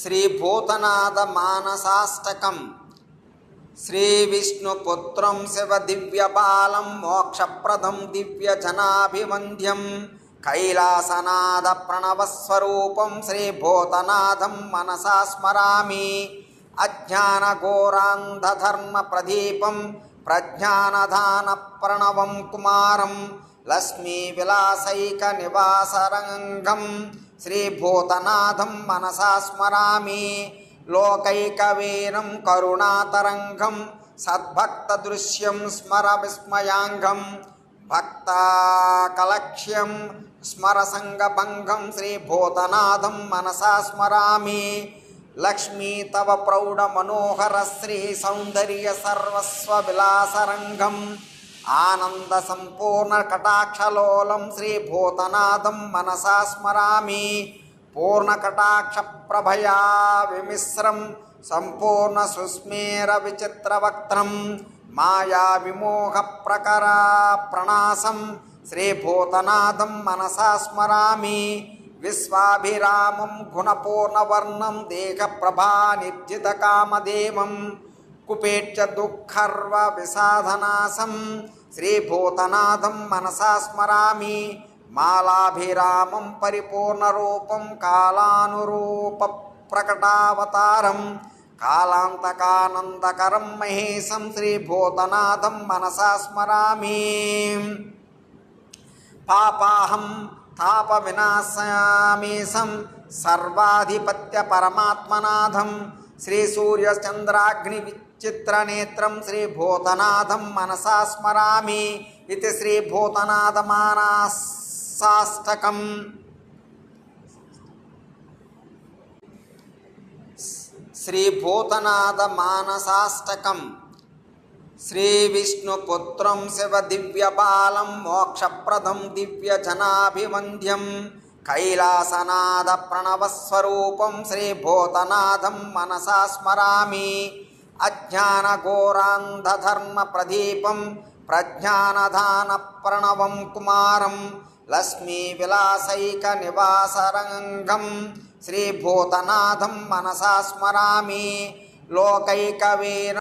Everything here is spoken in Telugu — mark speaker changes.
Speaker 1: శ్రీభూతనాథ మానసాష్టకం. శ్రీవిష్ణుపుత్రం శివదివ్యబాలం మోక్షప్రదం దివ్యజనాభివంద్యం కైలాసనాథ ప్రణవస్వరూపం శ్రీభూతనాథం మనసా స్మరామి. అజ్ఞానఘోరాంధధర్మప్రదీపం ప్రజ్ఞానదాన ప్రణవం కుమారం లక్ష్మీవిలాసైకనివాసరంగం శ్రీభూతనాథం మనసా స్మరామి. లోకైకవీరం కరుణాతరంగం సద్భక్తదృశ్యం స్మర విస్మయాంగం భక్తాకలక్ష్యం స్మర సంగభంగం శ్రీభూతనాథం మనసా స్మరామి. లక్ష్మీ తవ ప్రౌఢ మనోహర శ్రీ సౌందర్య సర్వస్వ విలాసరంగం ఆనంద సంపూర్ణ కటాక్షలోలం శ్రీభూతనాథం మనసా స్మరామి. పూర్ణ కటాక్ష ప్రభయా విమిశ్రం సంపూర్ణ సుస్మేర విచిత్రవక్త్రం మాయా విమోహ ప్రకరా ప్రణాసం శ్రీభూతనాథం మనసా స్మరామి. విశ్వాభిరామం గుణపూర్ణవర్ణం దేహప్రభా నిర్జిత కామదేవం కుపేక్ష దుఃఖర్వ విసాధనాసం శ్రీభూతనాథం మనసా స్మరామి. మాలాభిరామం పరిపూర్ణరూపం కాలానురూప ప్రకటావతారం కాలాంతకానందకరం మహేశం శ్రీభూతనాథం మనసా స్మరామి. పాపాహం తాప వినాశామీశం సర్వాధిపత్య పరమాత్మనాథం శ్రీ సూర్యచంద్రాగ్ని విచిత్రనేత్రం శ్రీభూతనాథం మనసా స్మరామి. ఇది శ్రీభూతనాథ మానసాష్టకం. శ్రీభూతనాథ మానసాష్టకం. శ్రీవిష్ణుపుత్రం శివదివ్యబాలం మోక్షప్రదం దివ్యజనాభివంద్యం కైలాసనాథ ప్రణవస్వరూపం శ్రీభూతనాథం మనసా స్మరామి. అజ్ఞానఘోరాంధధర్మప్రదీపం ప్రజ్ఞానదాన ప్రణవం కుమారం లక్ష్మీవిలాసైకనివాసరంగం శ్రీభూతనాథం మనసా స్మరామి. లోకైకవీరం